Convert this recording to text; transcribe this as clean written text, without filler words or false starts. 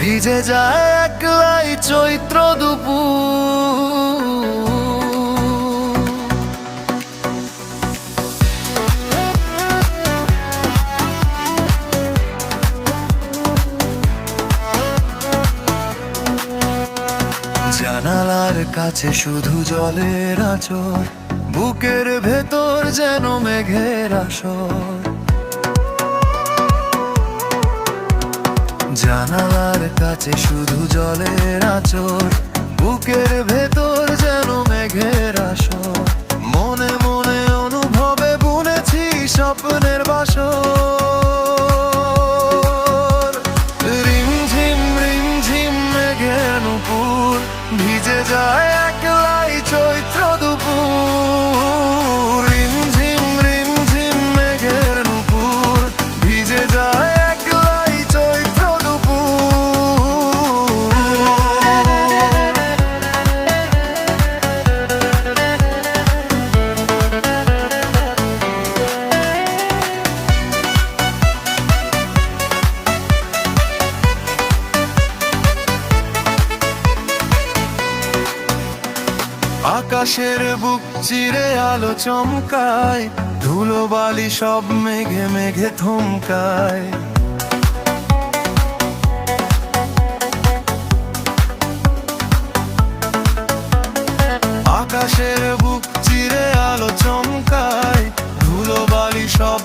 ভিজে যায় একলাই চৈত্র দুপুর। জানালার কাছে শুধু জলের আঁচড়, বুকের ভেতর যেন মেঘের আসর। জানালার কাছে শুধু জলের আঁচড়, বুকের ভেতর যেন মেঘের আসর। মনে মনে অনুভবে বুনেছি স্বপ্নের বাসর। রিমঝিম রিমঝিম মেঘের নুপুর, ভিজে যায় একলাই চৈত্র দুপুর। রিমঝিম রিমঝিম মেঘের নুপুর, ভিজে যায় একলাই চৈত্র দুপুর। আকাশের বুক চিরে আলো চমকায়, ধুলোবালি সব মেঘে মেঘে থমকায়। আকাশের বুক চিরে আলো চমকায়, ধুলোবালি সব